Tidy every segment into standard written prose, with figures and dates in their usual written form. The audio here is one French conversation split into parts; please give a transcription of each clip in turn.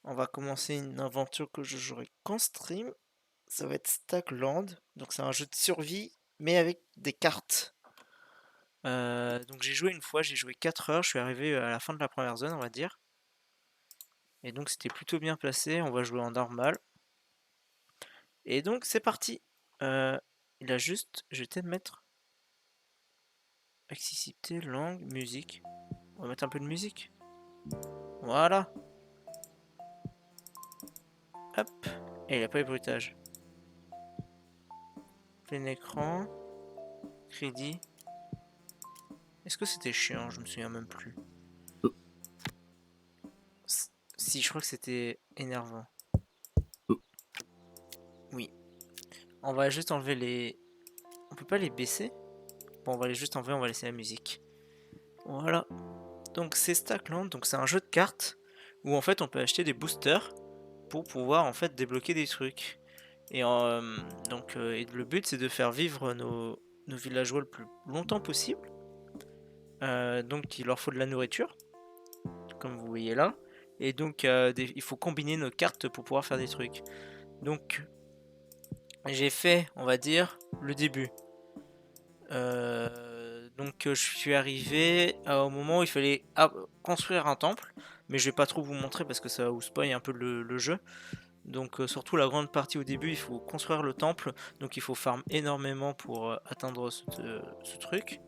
On va commencer une aventure que je jouerai qu'en stream. Ça va être Stackland. Donc c'est un jeu de survie, mais avec des cartes. Donc j'ai joué une fois, j'ai joué 4 heures. Je suis arrivé à la fin de la première zone, on va dire. Et donc c'était plutôt bien placé. On va jouer en normal. Et donc c'est parti. Euh, il a juste, je vais peut-être mettre accessibilité, langue, musique. On va mettre un peu de musique. Voilà. Hop. Et il n'y a pas de bruitage. Plein écran. Crédit. Est-ce que c'était chiant? Je me souviens même plus. Si, je crois que c'était énervant. Oui. On va juste enlever les... On peut pas les baisser? Bon, on va les juste enlever, on va laisser la musique. Voilà. Donc c'est Stackland, donc c'est un jeu de cartes où en fait on peut acheter des boosters pour pouvoir en fait débloquer des trucs. Et et le but c'est de faire vivre nos villageois le plus longtemps possible. Donc il leur faut de la nourriture, comme vous voyez là. Et donc il faut combiner nos cartes pour pouvoir faire des trucs. Donc j'ai fait, on va dire, le début. Je suis arrivé au moment où il fallait construire un temple, mais je vais pas trop vous montrer parce que ça va vous spoil un peu le jeu. Donc surtout la grande partie au début, il faut construire le temple, donc il faut farm énormément pour atteindre ce truc.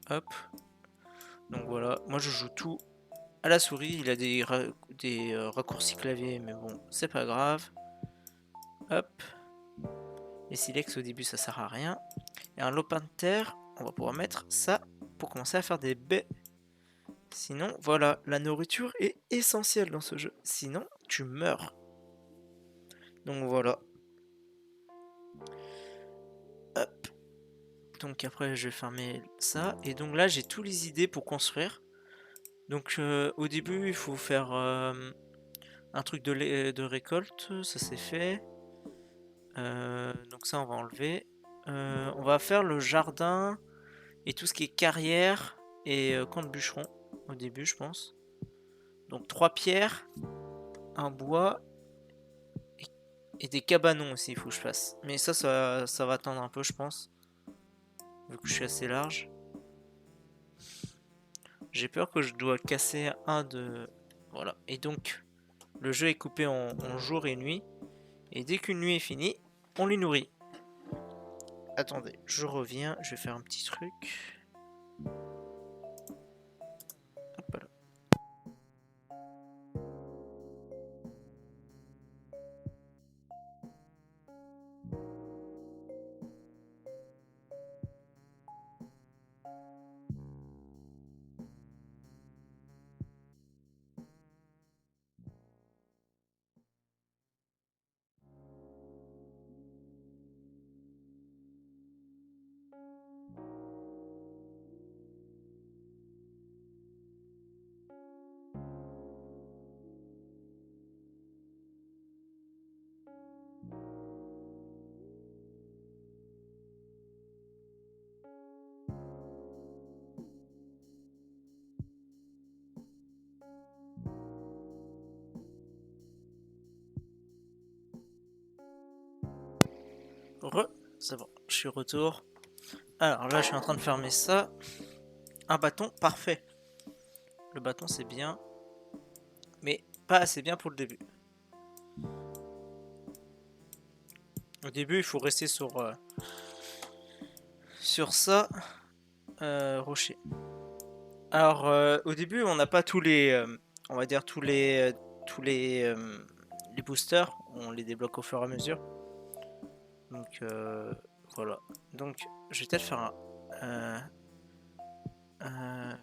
Hop, donc voilà, moi je joue tout à la souris, il a des raccourcis clavier, mais bon, c'est pas grave. Hop, les silex au début ça sert à rien. Et un lopin de terre, on va pouvoir mettre ça pour commencer à faire des baies. Sinon, voilà, la nourriture est essentielle dans ce jeu. Sinon, tu meurs. Donc voilà. Hop. Donc après, je vais fermer ça. Et donc là, j'ai toutes les idées pour construire. Donc au début, il faut faire un truc de récolte. Ça c'est fait. Donc ça, on va enlever. On va faire le jardin et tout ce qui est carrière et camp de bûcheron au début, je pense. Donc 3 pierres, un bois et des cabanons aussi, il faut que je fasse. Mais ça va attendre un peu, je pense. Vu que je suis assez large. J'ai peur que je dois casser un de... Voilà. Et donc, le jeu est coupé en jour et nuit. Et dès qu'une nuit est finie, on les nourrit. Attendez, je reviens. Je vais faire un petit truc. Hop là. C'est bon, je suis retour. Alors là, je suis en train de fermer ça. Un bâton, parfait. Le bâton, c'est bien. Mais pas assez bien pour le début. Au début, il faut rester sur ça. Rocher. Alors, au début, on n'a pas tous les, on va dire tous les boosters. On les débloque au fur et à mesure. Donc voilà. Donc, je vais peut-être faire un. euh,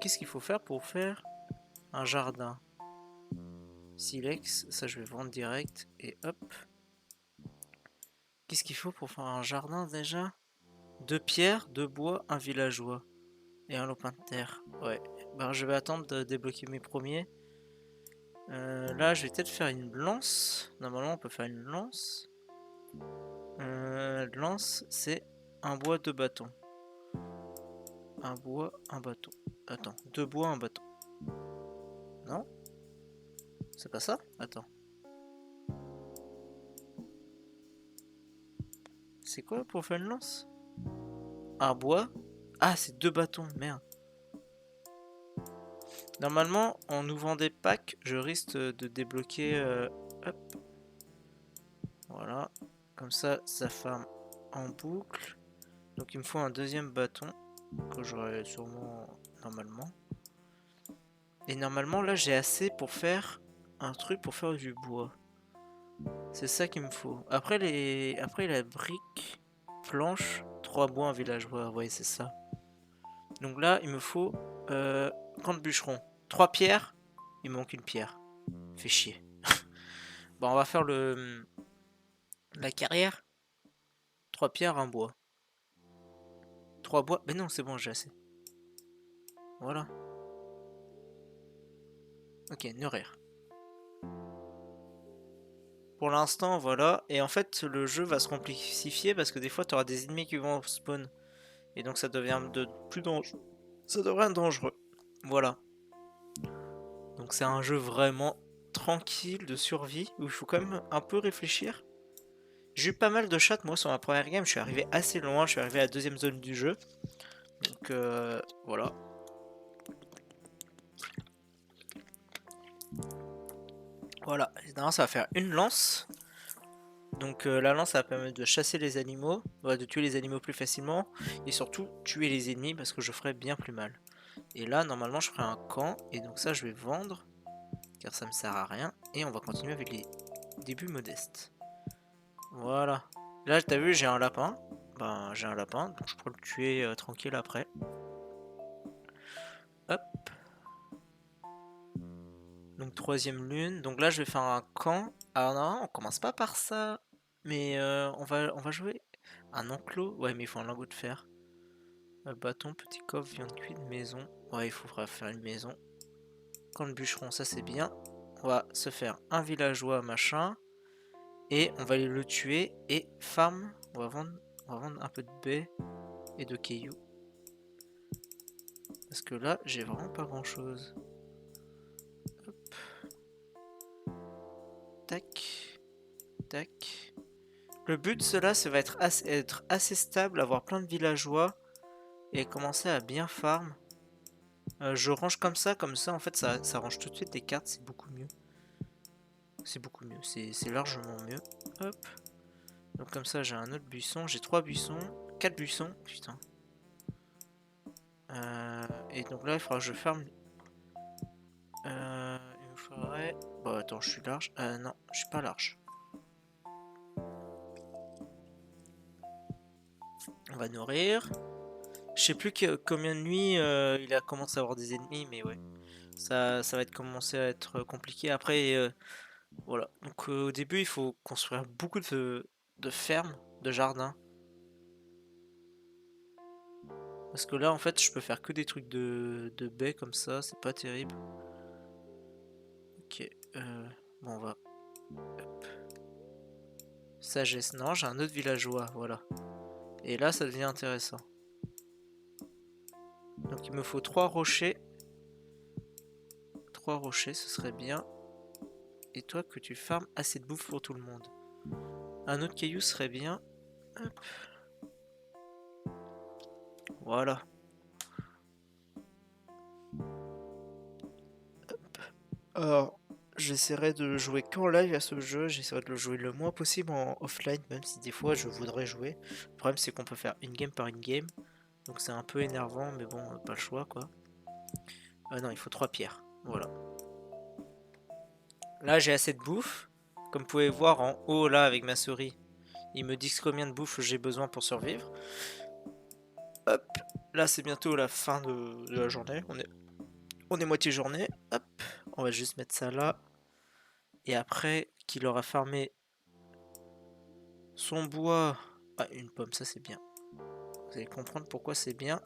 Qu'est-ce qu'il faut faire pour faire un jardin? Silex, ça je vais vendre direct et hop. Qu'est-ce qu'il faut pour faire un jardin déjà? 2 pierres, 2 bois, un villageois et un lopin de terre. Ouais. Ben, je vais attendre de débloquer mes premiers. Là, je vais peut-être faire une lance. Normalement, on peut faire une lance. Lance, c'est un bois, 2 bâtons. Un bois, un bâton. Attends, 2 bois, un bâton. Non? C'est pas ça? Attends. C'est quoi pour faire une lance? Un bois? Ah, c'est 2 bâtons, merde. Normalement, en ouvrant des packs, je risque de débloquer... hop. Voilà. Comme ça farme en boucle. Donc il me faut un deuxième bâton. Que j'aurai sûrement normalement. Et normalement, là, j'ai assez pour faire un truc pour faire du bois. C'est ça qu'il me faut. Après la brique, planche, 3 bois, un villageois. Ouais, c'est ça. Donc là, il me faut camp de bûcheron. 3 pierres. Il me manque une pierre. Fait chier. Bon, on va faire la carrière. 3 pierres, un bois. 3 bois. Mais non, c'est bon, j'ai assez. Voilà. Ok, nourrir. Pour l'instant, voilà. Et en fait, le jeu va se complexifier parce que des fois, tu auras des ennemis qui vont spawn. Et donc, ça devient de plus dangereux. Ça devient dangereux. Voilà. Donc, c'est un jeu vraiment tranquille de survie où il faut quand même un peu réfléchir. J'ai eu pas mal de chats, moi, sur ma première game. Je suis arrivé assez loin. Je suis arrivé à la deuxième zone du jeu. Donc, voilà. Voilà. Évidemment, ça va faire une lance. Donc la lance, ça va permettre de chasser les animaux, de tuer les animaux plus facilement, et surtout tuer les ennemis parce que je ferai bien plus mal. Et là, normalement, je ferai un camp, et donc ça, je vais vendre, car ça me sert à rien, et on va continuer avec les débuts modestes. Voilà. Là, t'as vu, j'ai un lapin. Ben, j'ai un lapin, donc je pourrais le tuer tranquille après. Hop. Donc troisième lune. Donc là, je vais faire un camp. Alors non, on commence pas par ça, mais on va jouer un enclos. Ouais, mais il faut un lingot de fer. Bâton, petit coffre, viande cuite, maison. Ouais, il faudra faire une maison. Camp de bûcheron, ça c'est bien. On va se faire un villageois, machin. Et on va aller le tuer. Et farm. On va vendre un peu de baies et de cailloux. Parce que là, j'ai vraiment pas grand chose. Hop. Tac. Tac. Le but, cela, ça va être assez stable, avoir plein de villageois. Et commencer à bien farm. Je range comme ça, en fait ça range tout de suite les cartes, c'est beaucoup mieux. C'est beaucoup mieux, c'est largement mieux. Hop. Donc comme ça j'ai un autre buisson, j'ai 3 buissons, 4 buissons, putain. Et donc là il faudra que je ferme. Il me faudrait... Bon attends, je suis large. Non, je suis pas large. On va nourrir. Je sais plus combien de nuits il a commencé à avoir des ennemis, mais ouais. Ça va commencer à être compliqué. Après, voilà. Donc au début, il faut construire beaucoup de fermes, de jardins. Parce que là, en fait, je peux faire que des trucs de baies comme ça. C'est pas terrible. Ok. Bon, on va... Hop. Sagesse. Non, j'ai un autre villageois. Voilà. Et là, ça devient intéressant. Donc il me faut 3 rochers. 3 rochers, ce serait bien. Et toi, que tu farmes assez de bouffe pour tout le monde. Un autre caillou serait bien. Hop. Voilà. Alors, j'essaierai de jouer qu'en live à ce jeu. J'essaierai de le jouer le moins possible en offline, même si des fois je voudrais jouer. Le problème, c'est qu'on peut faire une game par une game. Donc c'est un peu énervant, mais bon, pas le choix quoi. Non, il faut 3 pierres. Voilà. Là, j'ai assez de bouffe. Comme vous pouvez voir en haut, là, avec ma souris, ils me disent combien de bouffe j'ai besoin pour survivre. Hop. Là, c'est bientôt la fin de la journée. On est moitié journée. Hop. On va juste mettre ça là. Et après qu'il aura farmé son bois... Ah, une pomme, ça c'est bien. Vous allez comprendre pourquoi c'est bien.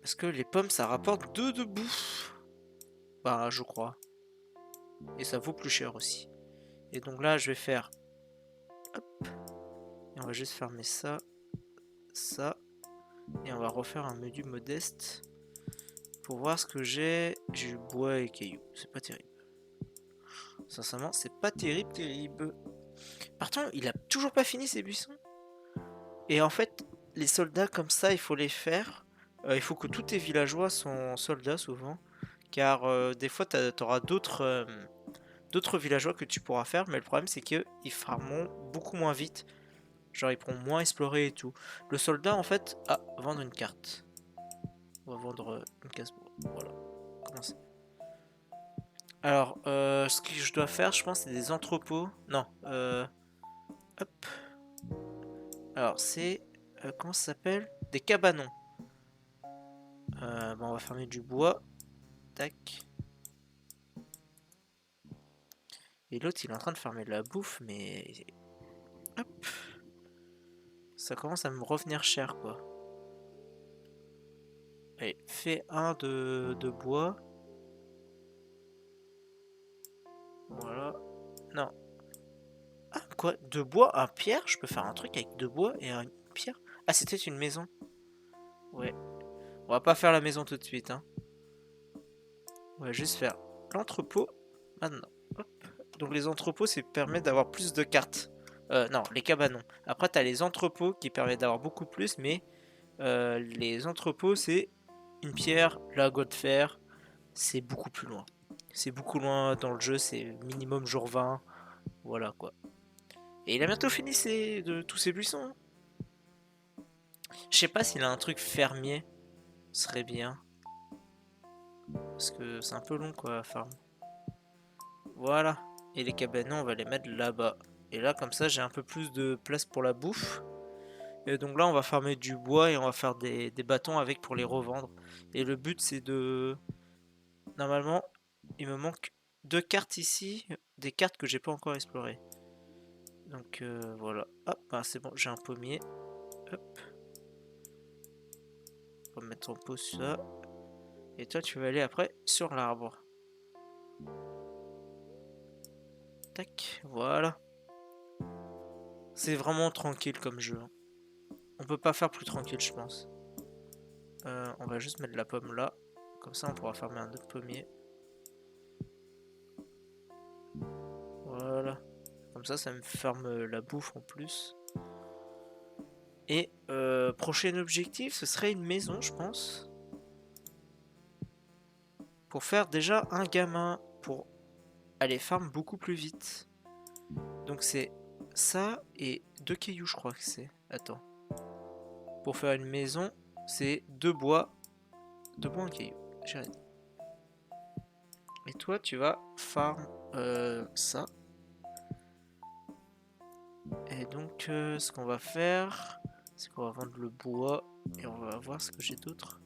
Parce que les pommes, ça rapporte 2 de bouffe. Bah, je crois. Et ça vaut plus cher aussi. Et donc là, je vais faire... Hop. Et on va juste fermer ça. Ça. Et on va refaire un menu modeste. Pour voir ce que j'ai. J'ai du bois et cailloux. C'est pas terrible. Sincèrement, c'est pas terrible, terrible. Par contre, il a toujours pas fini ses buissons. Et en fait, les soldats comme ça, il faut les faire. Il faut que tous tes villageois sont soldats souvent. Car des fois, t'auras d'autres villageois que tu pourras faire. Mais le problème, c'est qu'ils farmeront beaucoup moins vite. Genre, ils pourront moins explorer et tout. Le soldat, en fait... Ah, vendre une carte. On va vendre une case. Voilà. Commencer. Alors, ce que je dois faire, je pense, c'est des entrepôts. Non. Hop. Alors, c'est... comment ça s'appelle? Des cabanons. Bon, on va farmer du bois. Tac. Et l'autre, il est en train de farmer de la bouffe, mais... Hop. Ça commence à me revenir cher, quoi. Allez, fais un de bois. Voilà. Non. Ah, quoi? De bois? Un pierre? Je peux faire un truc avec deux bois et une pierre? Ah, c'était une maison. Ouais. On va pas faire la maison tout de suite, hein. On va juste faire l'entrepôt maintenant. Hop. Donc les entrepôts, ça permet d'avoir plus de cartes. Non, les cabanons. Après, tu as les entrepôts qui permettent d'avoir beaucoup plus, mais les entrepôts, c'est une pierre, la de fer, c'est beaucoup plus loin. C'est beaucoup loin dans le jeu, c'est minimum jour 20. Voilà quoi. Et il a bientôt fini de tous ses buissons, hein. Je sais pas s'il a un truc fermier, ce serait bien. Parce que c'est un peu long quoi, farm. Voilà. Et les cabanons, on va les mettre là-bas. Et là, comme ça, j'ai un peu plus de place pour la bouffe. Et donc là, on va farmer du bois et on va faire des bâtons avec pour les revendre. Et le but, c'est de... Normalement, il me manque 2 cartes ici. Des cartes que j'ai pas encore explorées. Donc voilà. Hop, ah, c'est bon, j'ai un pommier. Hop. On va mettre en pause ça. Et toi, tu vas aller après sur l'arbre. Tac, voilà. C'est vraiment tranquille comme jeu, hein. On peut pas faire plus tranquille, je pense. On va juste mettre la pomme là. Comme ça, on pourra farmer un autre pommier. Voilà. Comme ça me ferme la bouffe en plus. Et prochain objectif, ce serait une maison, je pense. Pour faire déjà un gamin. Pour aller farm beaucoup plus vite. Donc c'est ça et 2 cailloux, je crois que c'est. Attends. Pour faire une maison, c'est 2 bois. 2 bois, un caillou. J'ai rien dit. Et toi, tu vas farm ça. Et donc, ce qu'on va faire, c'est qu'on va vendre le bois. Et on va voir ce que j'ai d'autre.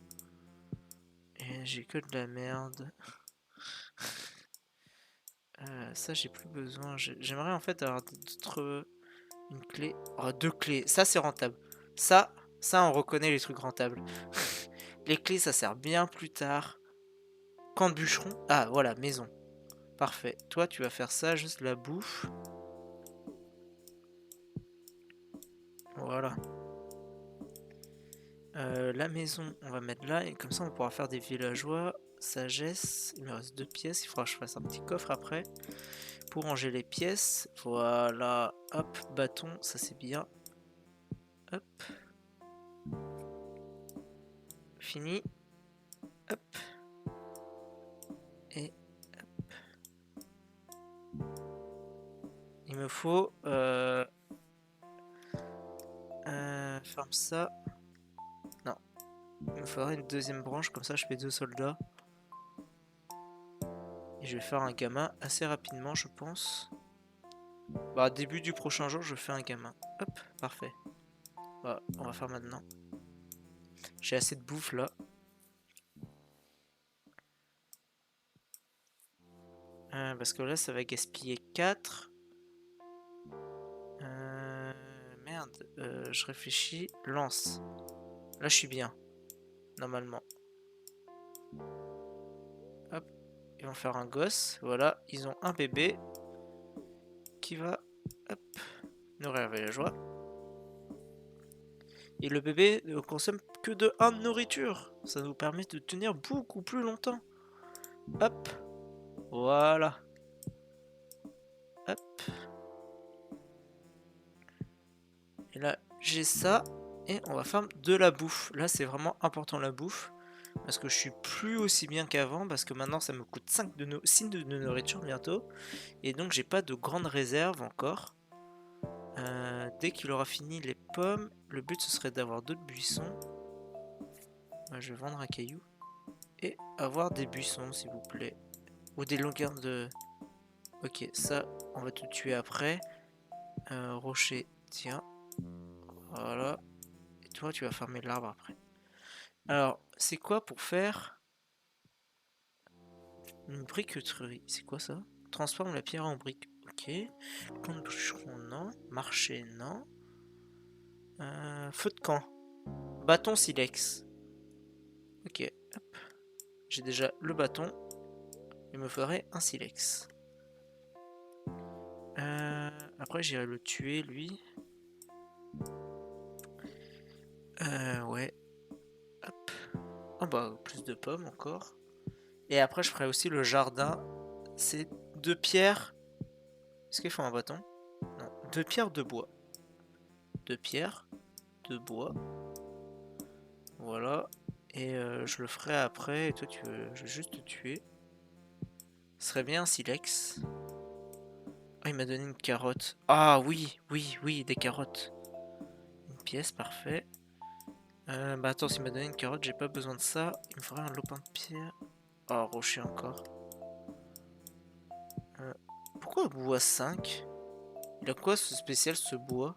Et j'ai que de la merde. Ça, j'ai plus besoin. J'aimerais en fait avoir d'autres... Une clé. Oh, 2 clés. Ça, c'est rentable. Ça, on reconnaît les trucs rentables. Les clés, ça sert bien plus tard. Camp de bûcheron. Ah, voilà, maison. Parfait. Toi, tu vas faire ça, juste la bouffe. Voilà. La maison, on va mettre là. Et comme ça, on pourra faire des villageois. Sagesse. Il me reste 2 pièces. Il faudra que je fasse un petit coffre après. Pour ranger les pièces. Voilà. Hop, bâton. Ça, c'est bien. Hop. Fini. Hop. Et hop. Il me faut... ferme ça. Non. Il me faudrait une deuxième branche. Comme ça, je fais 2 soldats. Et je vais faire un gamin assez rapidement, je pense. Bah, début du prochain jour, je fais un gamin. Hop, parfait. Bah, on va faire maintenant. J'ai assez de bouffe là. Parce que là, ça va gaspiller 4. Merde, je réfléchis. Lance. Là, je suis bien. Normalement. Hop. Ils vont faire un gosse. Voilà, ils ont un bébé. Qui va, hop, nourrir la joie. Et le bébé ne consomme que de 1 de nourriture. Ça nous permet de tenir beaucoup plus longtemps. Hop. Voilà. Et là, j'ai ça. Et on va farm de la bouffe. Là, c'est vraiment important la bouffe. Parce que je suis plus aussi bien qu'avant. Parce que maintenant, ça me coûte 6 de nourriture bientôt. Et donc, j'ai pas de grande réserve encore. Dès qu'il aura fini les pommes, le but ce serait d'avoir d'autres buissons. Je vais vendre un caillou. Et avoir des buissons, s'il vous plaît. Ou des longueurs de... Ok, ça, on va tout tuer après. Rocher, tiens. Voilà. Et toi, tu vas farmer l'arbre après. Alors, c'est quoi pour faire une briqueterie? C'est quoi ça? Transforme la pierre en brique. Ok. Plan de bûcheron, non. Marché, non. Feu de camp. Bâton silex. Ok. Hop. J'ai déjà le bâton. Il me faudrait un silex. Après, j'irai le tuer, lui. Ouais. Hop. Oh bah, plus de pommes encore. Et après, je ferai aussi le jardin. C'est 2 pierres. Est-ce qu'il faut un bâton? Non. 2 pierres, de bois. 2 pierres, de bois. Voilà. Et je le ferai après. Et toi, je vais juste te tuer. Ce serait bien un silex. Ah, il m'a donné une carotte. Ah oui, oui, oui, des carottes. Une pièce, parfait. Bah attends, s'il m'a donné une carotte, j'ai pas besoin de ça. Il me faudrait un lopin de pierre. Oh, rocher encore. Pourquoi bois 5? Il a quoi ce spécial, ce bois?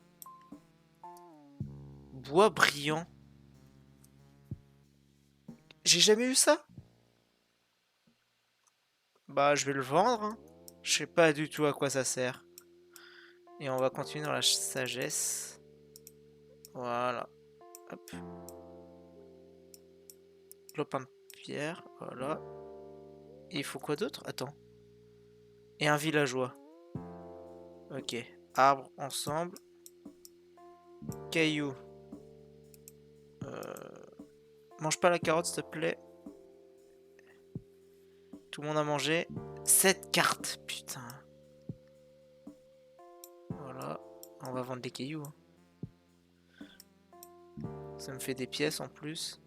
Bois brillant. J'ai jamais eu ça? Bah, je vais le vendre, hein. Je sais pas du tout à quoi ça sert. Et on va continuer dans la sagesse. Voilà. Hop. Lopin de pierre. Voilà. Et il faut quoi d'autre? Attends. Et un villageois. Ok. Arbre ensemble. Caillou. Mange pas la carotte, s'il te plaît. Tout le monde a mangé. 7 cartes. Putain. Voilà. On va vendre des cailloux, hein. Ça me fait des pièces en plus.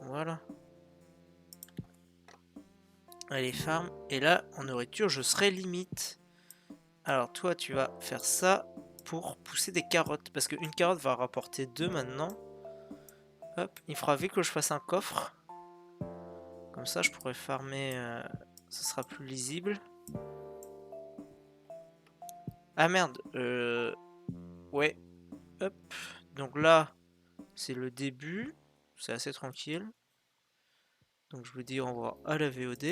Voilà. Allez, farm. Et là, en nourriture, je serai limite. Alors, toi, tu vas faire ça pour pousser des carottes. Parce qu'une carotte va rapporter 2 maintenant. Hop, il fera vite que je fasse un coffre. Comme ça, je pourrais farmer. Ce sera plus lisible. Ah merde. Ouais. Hop. Donc là, c'est le début. C'est assez tranquille. Donc je vous dis au revoir à la VOD.